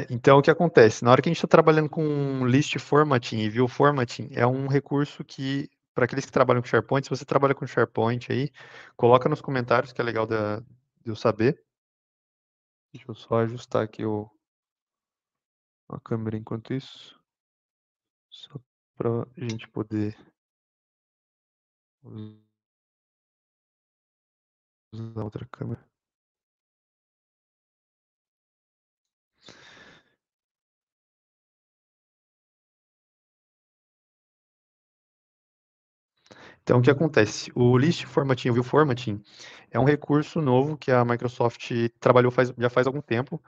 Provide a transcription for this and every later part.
Então, o que acontece? Na hora que a gente está trabalhando com list formatting e view formatting, é um recurso que, para aqueles que trabalham com SharePoint, se você trabalha com SharePoint aí, coloca nos comentários, que é legal de eu saber. Deixa eu só ajustar aqui a câmera enquanto isso, só para a gente poder usar outra câmera. Então, o que acontece? O list formatting, o view formatting, é um recurso novo que a Microsoft trabalhou já faz algum tempo,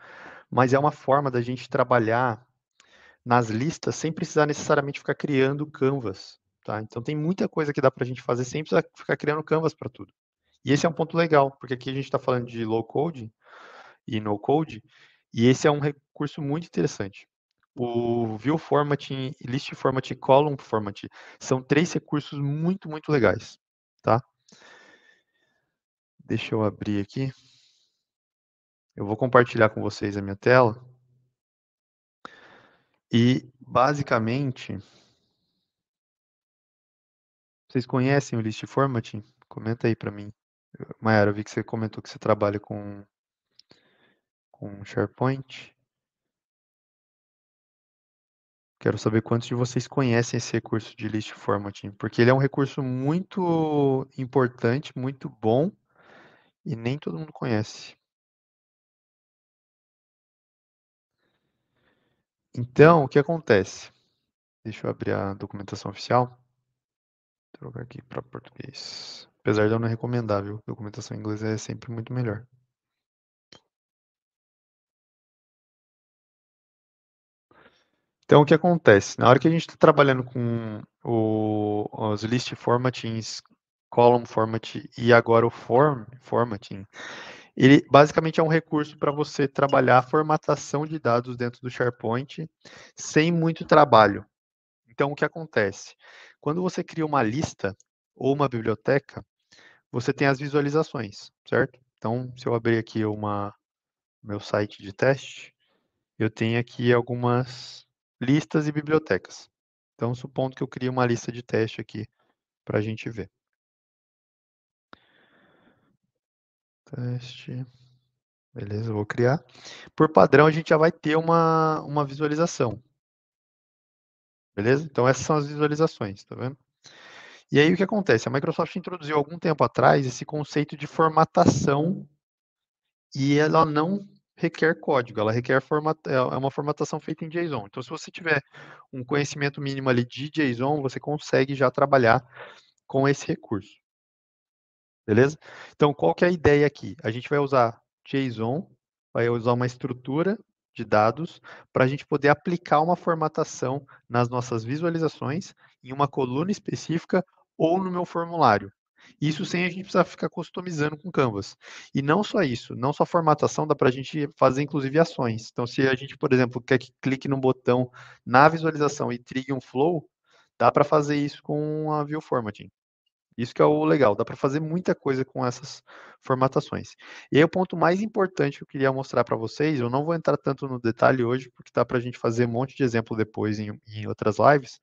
mas é uma forma da gente trabalhar nas listas sem precisar necessariamente ficar criando canvas, tá? Então tem muita coisa que dá para a gente fazer sem precisar ficar criando canvas para tudo. E esse é um ponto legal, porque aqui a gente está falando de low code e no code, e esse é um recurso muito interessante. O view formatting, list formatting e column formatting são 3 recursos muito, muito legais, tá? Deixa eu abrir aqui. Eu vou compartilhar com vocês a minha tela. E, basicamente, vocês conhecem o list formatting? Comenta aí para mim. Mayara, eu vi que você comentou que você trabalha com SharePoint. Quero saber quantos de vocês conhecem esse recurso de list formatting, porque ele é um recurso muito importante, muito bom, e nem todo mundo conhece. Então, o que acontece? Deixa eu abrir a documentação oficial. Vou trocar aqui para português. Apesar de eu não recomendar, viu? Documentação em inglês é sempre muito melhor. Então, o que acontece? Na hora que a gente está trabalhando com os list formattings, column format e agora o formatting, ele basicamente é um recurso para você trabalhar a formatação de dados dentro do SharePoint sem muito trabalho. Então, o que acontece? Quando você cria uma lista ou uma biblioteca, você tem as visualizações, certo? Então, se eu abrir aqui meu site de teste, eu tenho aqui algumas listas e bibliotecas. Então, supondo que eu crie uma lista de teste aqui para a gente ver. Teste. Beleza, eu vou criar. Por padrão, a gente já vai ter uma visualização. Beleza? Então, essas são as visualizações, tá vendo? E aí, o que acontece? A Microsoft introduziu algum tempo atrás esse conceito de formatação e ela não requer código, ela requer uma formatação feita em JSON. Então, se você tiver um conhecimento mínimo ali de JSON, você consegue já trabalhar com esse recurso. Beleza? Então, qual que é a ideia aqui? A gente vai usar JSON, vai usar uma estrutura de dados para a gente poder aplicar uma formatação nas nossas visualizações, em uma coluna específica ou no meu formulário. Isso sem a gente precisar ficar customizando com Canvas. E não só isso, não só formatação, dá para a gente fazer inclusive ações. Então, se a gente, por exemplo, quer que clique num botão na visualização e trigue um flow, dá para fazer isso com a View Formatting. Isso que é o legal, dá para fazer muita coisa com essas formatações. E aí o ponto mais importante que eu queria mostrar para vocês, eu não vou entrar tanto no detalhe hoje, porque dá para a gente fazer um monte de exemplo depois em outras lives,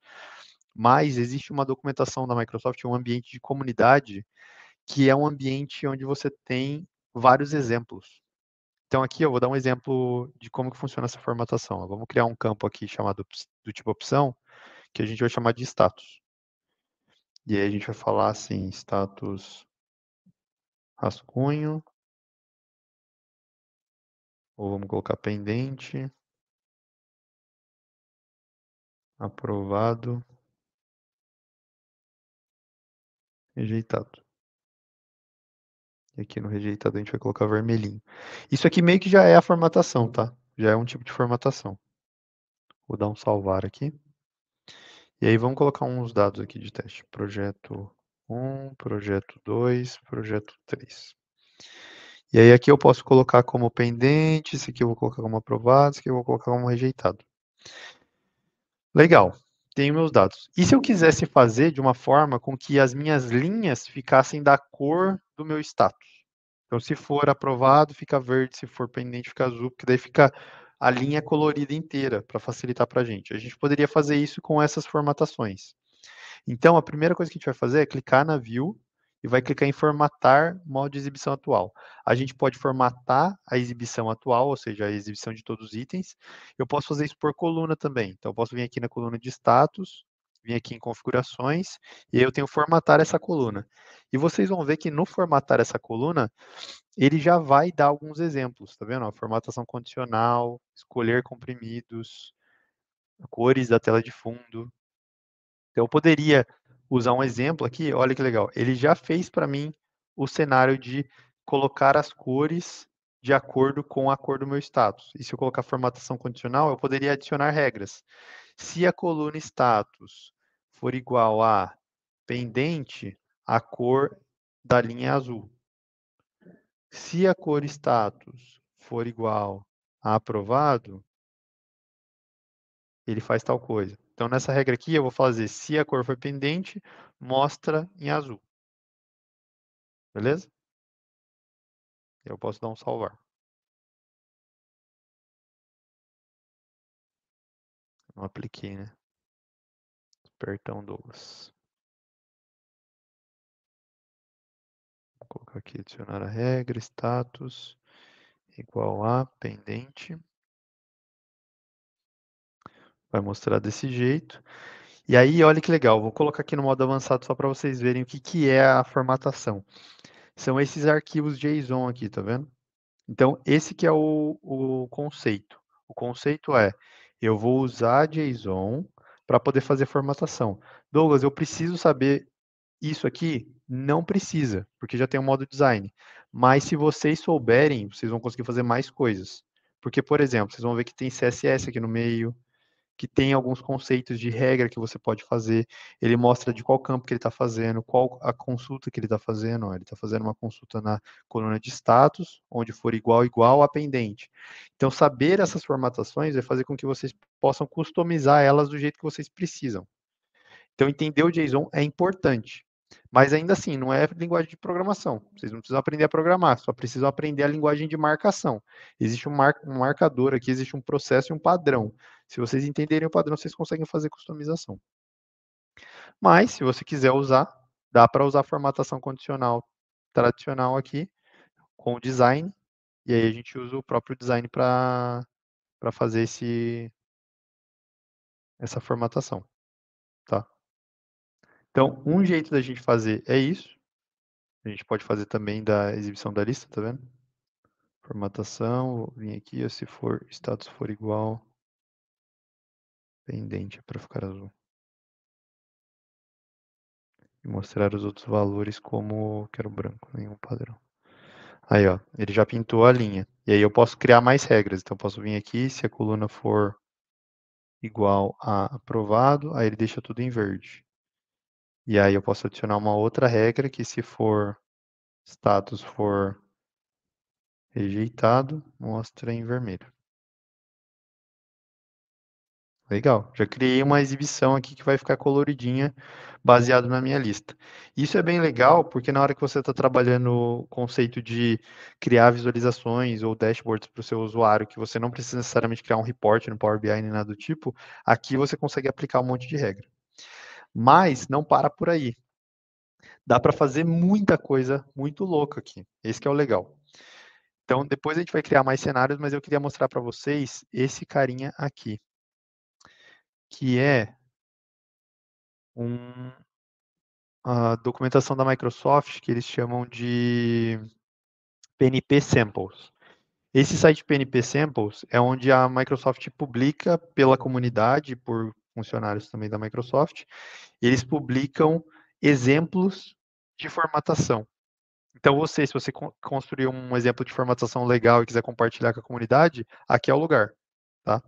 mas existe uma documentação da Microsoft, um ambiente de comunidade, que é um ambiente onde você tem vários exemplos. Então aqui eu vou dar um exemplo de como que funciona essa formatação. Vamos criar um campo aqui chamado do tipo opção, que a gente vai chamar de status. E aí a gente vai falar assim, status rascunho, ou vamos colocar pendente, aprovado, rejeitado. E aqui no rejeitado a gente vai colocar vermelhinho. Isso aqui meio que já é a formatação, tá? Já é um tipo de formatação. Vou dar um salvar aqui. E aí vamos colocar uns dados aqui de teste. Projeto 1, projeto 2, projeto 3. E aí aqui eu posso colocar como pendente, esse aqui eu vou colocar como aprovado, esse aqui eu vou colocar como rejeitado. Legal, tenho meus dados. E se eu quisesse fazer de uma forma com que as minhas linhas ficassem da cor do meu status? Então, se for aprovado, fica verde, se for pendente, fica azul, porque daí fica a linha colorida inteira, para facilitar para a gente. A gente poderia fazer isso com essas formatações. Então, a primeira coisa que a gente vai fazer é clicar na View e vai clicar em Formatar modo de exibição atual. A gente pode formatar a exibição atual, ou seja, a exibição de todos os itens. Eu posso fazer isso por coluna também. Então, eu posso vir aqui na coluna de status, vir aqui em configurações, e aí eu tenho formatar essa coluna. E vocês vão ver que no formatar essa coluna, ele já vai dar alguns exemplos, tá vendo? Ó, formatação condicional, escolher comprimidos, cores da tela de fundo. Então, eu poderia usar um exemplo aqui, olha que legal. Ele já fez para mim o cenário de colocar as cores de acordo com a cor do meu status. E se eu colocar formatação condicional, eu poderia adicionar regras. Se a coluna status for igual a pendente, a cor da linha é azul. Se a cor status for igual a aprovado, ele faz tal coisa. Então, nessa regra aqui, eu vou fazer, se a cor for pendente, mostra em azul. Beleza? Eu posso dar um salvar. Não apliquei, né? Apertão Douglas. Vou colocar aqui, adicionar a regra, status, igual a pendente. Vai mostrar desse jeito. E aí, olha que legal, vou colocar aqui no modo avançado só para vocês verem o que é a formatação. São esses arquivos JSON aqui, tá vendo? Então, esse que é o conceito. O conceito é, eu vou usar JSON para poder fazer formatação. Douglas, eu preciso saber isso aqui? Não precisa, porque já tem o modo design. Mas se vocês souberem, vocês vão conseguir fazer mais coisas. Porque, por exemplo, vocês vão ver que tem CSS aqui no meio, que tem alguns conceitos de regra que você pode fazer. Ele mostra de qual campo que ele está fazendo, qual a consulta que ele está fazendo. Ó, ele está fazendo uma consulta na coluna de status, onde for igual, igual a pendente. Então, saber essas formatações vai fazer com que vocês possam customizar elas do jeito que vocês precisam. Então, entender o JSON é importante. Mas ainda assim, não é linguagem de programação. Vocês não precisam aprender a programar, só precisam aprender a linguagem de marcação. Existe um marcador aqui, existe um processo e um padrão. Se vocês entenderem o padrão, vocês conseguem fazer customização. Mas, se você quiser usar, dá para usar a formatação condicional tradicional aqui, com o design, e aí a gente usa o próprio design para fazer essa formatação. Tá? Então, um jeito da gente fazer é isso. A gente pode fazer também da exibição da lista, tá vendo? Formatação, vou vir aqui, se for status for igual, pendente para ficar azul. E mostrar os outros valores como quero branco, nenhum padrão. Aí, ó, ele já pintou a linha. E aí eu posso criar mais regras. Então, eu posso vir aqui, se a coluna for igual a aprovado, aí ele deixa tudo em verde. E aí eu posso adicionar uma outra regra que se for status for rejeitado, mostra em vermelho. Legal, já criei uma exibição aqui que vai ficar coloridinha, baseado na minha lista. Isso é bem legal, porque na hora que você está trabalhando o conceito de criar visualizações ou dashboards para o seu usuário, que você não precisa necessariamente criar um report no Power BI nem nada do tipo, aqui você consegue aplicar um monte de regra. Mas não para por aí. Dá para fazer muita coisa muito louca aqui. Esse que é o legal. Então, depois a gente vai criar mais cenários, mas eu queria mostrar para vocês esse carinha aqui, que é a documentação da Microsoft que eles chamam de PNP Samples. Esse site PNP Samples é onde a Microsoft publica pela comunidade, por funcionários também da Microsoft, eles publicam exemplos de formatação. Então, se você construir um exemplo de formatação legal e quiser compartilhar com a comunidade, aqui é o lugar, tá?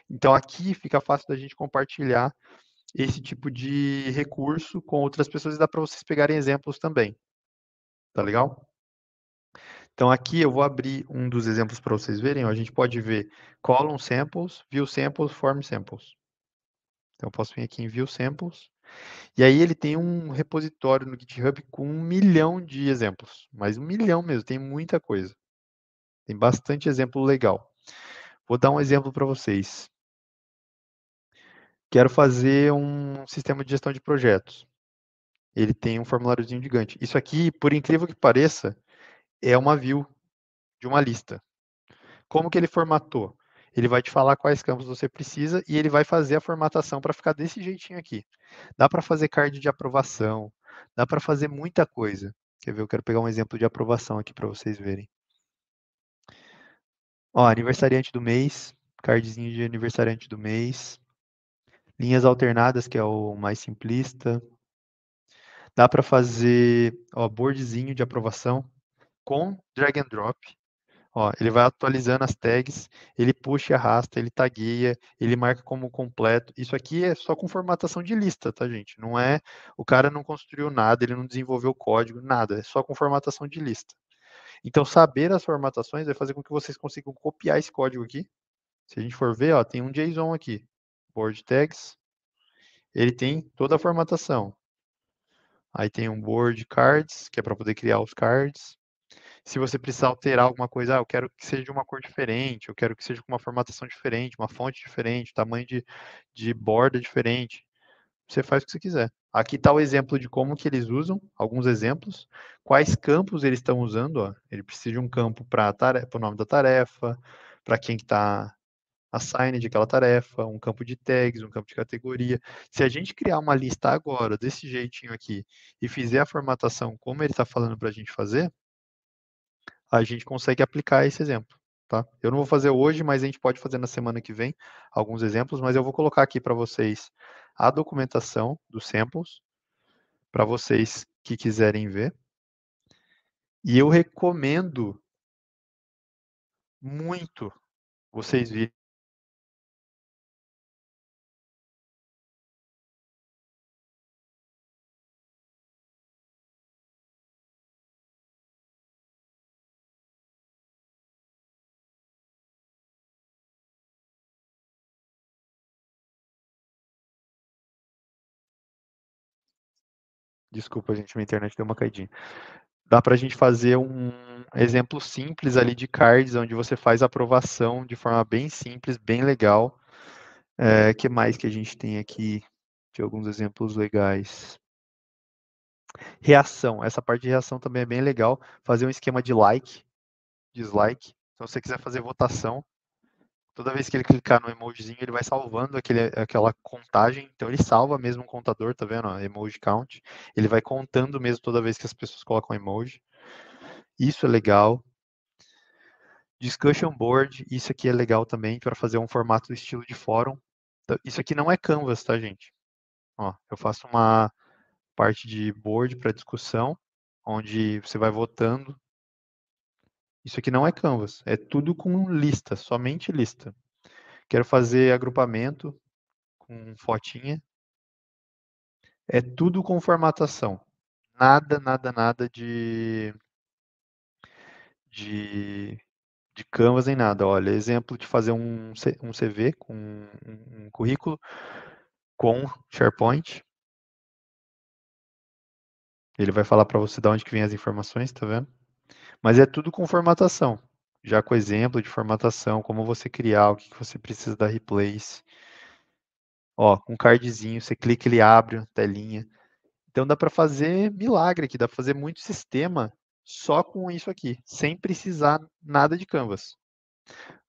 Então, aqui fica fácil da gente compartilhar esse tipo de recurso com outras pessoas e dá para vocês pegarem exemplos também. Tá legal? Então, aqui eu vou abrir um dos exemplos para vocês verem. Ó, a gente pode ver column samples, view samples, form samples. Então, eu posso vir aqui em view samples. E aí ele tem um repositório no GitHub com 1 milhão de exemplos. Mas 1 milhão mesmo, tem muita coisa. Tem bastante exemplo legal. Vou dar um exemplo para vocês. Quero fazer um sistema de gestão de projetos. Ele tem um formuláriozinho gigante. Isso aqui, por incrível que pareça, é uma view de uma lista. Como que ele formatou? Ele vai te falar quais campos você precisa e ele vai fazer a formatação para ficar desse jeitinho aqui. Dá para fazer card de aprovação, dá para fazer muita coisa. Quer ver? Eu quero pegar um exemplo de aprovação aqui para vocês verem. Ó, aniversariante do mês, cardzinho de aniversariante do mês, linhas alternadas, que é o mais simplista. Dá para fazer, ó, boardzinho de aprovação com drag and drop. Ó, ele vai atualizando as tags, ele puxa e arrasta, ele tagueia, ele marca como completo. Isso aqui é só com formatação de lista, tá, gente? Não é, o cara não construiu nada, ele não desenvolveu código, nada, é só com formatação de lista. Então, saber as formatações vai fazer com que vocês consigam copiar esse código aqui. Se a gente for ver, ó, tem um JSON aqui, board tags, ele tem toda a formatação. Aí tem um board cards, que é para poder criar os cards. Se você precisar alterar alguma coisa, eu quero que seja de uma cor diferente, eu quero que seja com uma formatação diferente, uma fonte diferente, tamanho de borda diferente. Você faz o que você quiser. Aqui está o exemplo de como que eles usam, alguns exemplos, quais campos eles estão usando. Ó. Ele precisa de um campo para o nome da tarefa, para quem que está assigned aquela tarefa, um campo de tags, um campo de categoria. Se a gente criar uma lista agora, desse jeitinho aqui, e fizer a formatação como ele está falando para a gente fazer, a gente consegue aplicar esse exemplo. Tá? Eu não vou fazer hoje, mas a gente pode fazer na semana que vem alguns exemplos, mas eu vou colocar aqui para vocês a documentação dos samples, para vocês que quiserem ver. E eu recomendo muito vocês virem. Desculpa, gente, minha internet deu uma caidinha. Dá para a gente fazer um exemplo simples ali de cards, onde você faz a aprovação de forma bem simples, bem legal. Que mais que a gente tem aqui de alguns exemplos legais? Reação. Essa parte de reação também é bem legal. Fazer um esquema de like, dislike. Então, se você quiser fazer votação, toda vez que ele clicar no emojizinho, ele vai salvando aquela contagem. Então, ele salva mesmo um contador, tá vendo? Ó, emoji count. Ele vai contando mesmo toda vez que as pessoas colocam emoji. Isso é legal. Discussion board, isso aqui é legal também para fazer um formato do estilo de fórum. Isso aqui não é Canvas, tá, gente? Ó, eu faço uma parte de board para discussão, onde você vai votando. Isso aqui não é Canvas, é tudo com lista, somente lista. Quero fazer agrupamento com fotinha. É tudo com formatação. Nada, nada, nada de, de Canvas nem nada. Olha, exemplo de fazer um CV com um currículo com SharePoint. Ele vai falar para você de onde que vem as informações, tá vendo? Mas é tudo com formatação. Já com exemplo de formatação, como você criar, o que você precisa da replace. Ó, com um cardzinho, você clica, ele abre a telinha. Então dá para fazer milagre aqui, dá para fazer muito sistema só com isso aqui, sem precisar nada de Canvas.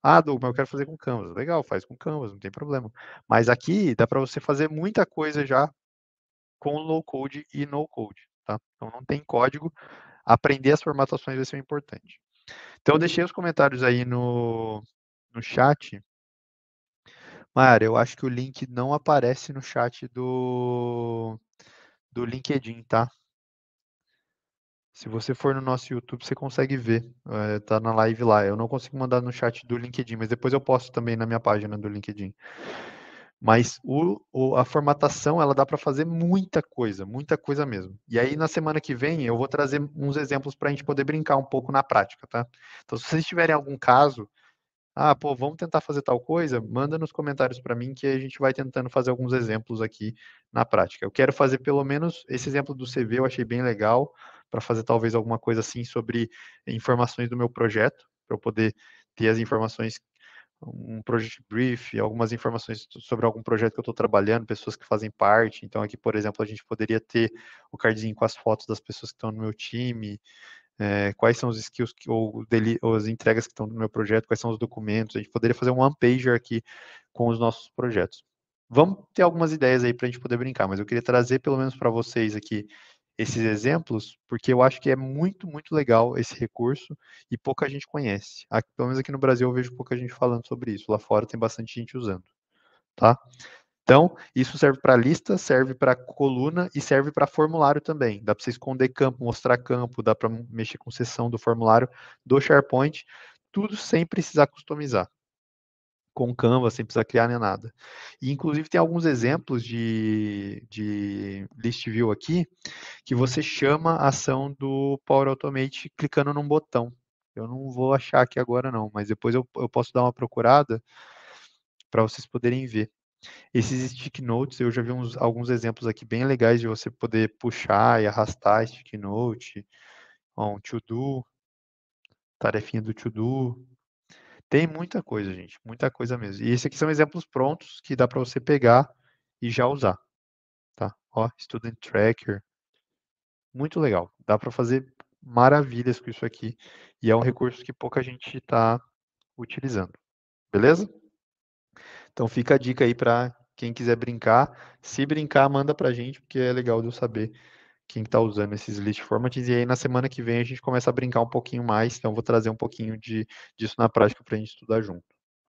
Ah, Doug, mas eu quero fazer com Canvas. Legal, faz com Canvas, não tem problema. Mas aqui dá para você fazer muita coisa já com low code e no code, tá? Então não tem código, aprender as formatações vai ser importante. Então eu deixei os comentários aí no chat. Mara, eu acho que o link não aparece no chat do LinkedIn, tá? Se você for no nosso YouTube, você consegue ver. Tá na live lá. Eu não consigo mandar no chat do LinkedIn, mas depois eu posto também na minha página do LinkedIn. Mas a formatação, ela dá para fazer muita coisa mesmo. E aí, na semana que vem, eu vou trazer uns exemplos para a gente poder brincar um pouco na prática, tá? Então, se vocês tiverem algum caso, pô, vamos tentar fazer tal coisa, manda nos comentários para mim que a gente vai tentando fazer alguns exemplos aqui na prática. Eu quero fazer pelo menos esse exemplo do CV, eu achei bem legal, para fazer talvez alguma coisa assim sobre informações do meu projeto, para eu poder ter as informações um project brief, algumas informações sobre algum projeto que eu estou trabalhando, pessoas que fazem parte. Então, aqui, por exemplo, a gente poderia ter o cardzinho com as fotos das pessoas que estão no meu time, quais são os skills ou as entregas que estão no meu projeto, quais são os documentos. A gente poderia fazer um one-pager aqui com os nossos projetos. Vamos ter algumas ideias aí para a gente poder brincar, mas eu queria trazer pelo menos para vocês aqui esses exemplos, porque eu acho que é muito, muito legal esse recurso e pouca gente conhece. Aqui, pelo menos aqui no Brasil eu vejo pouca gente falando sobre isso. Lá fora tem bastante gente usando, tá? Então, isso serve para lista, serve para coluna e serve para formulário também. Dá para você esconder campo, mostrar campo, dá para mexer com seção do formulário do SharePoint, tudo sem precisar customizar com Canva, sem precisar criar nem nada. E, inclusive, tem alguns exemplos de list view aqui, que você chama a ação do Power Automate clicando num botão. Eu não vou achar aqui agora não, mas depois eu posso dar uma procurada para vocês poderem ver. Esses stick notes, eu já vi alguns exemplos aqui bem legais de você poder puxar e arrastar stick note, um to-do, tarefinha do to-do. Tem muita coisa, gente, muita coisa mesmo. E esses aqui são exemplos prontos que dá para você pegar e já usar, tá? Ó, Student Tracker, muito legal. Dá para fazer maravilhas com isso aqui. E é um recurso que pouca gente está utilizando. Beleza? Então fica a dica aí para quem quiser brincar. Se brincar, manda para a gente, porque é legal de eu saber quem está usando esses list formats. E aí na semana que vem a gente começa a brincar um pouquinho mais. Então vou trazer um pouquinho disso na prática para a gente estudar junto.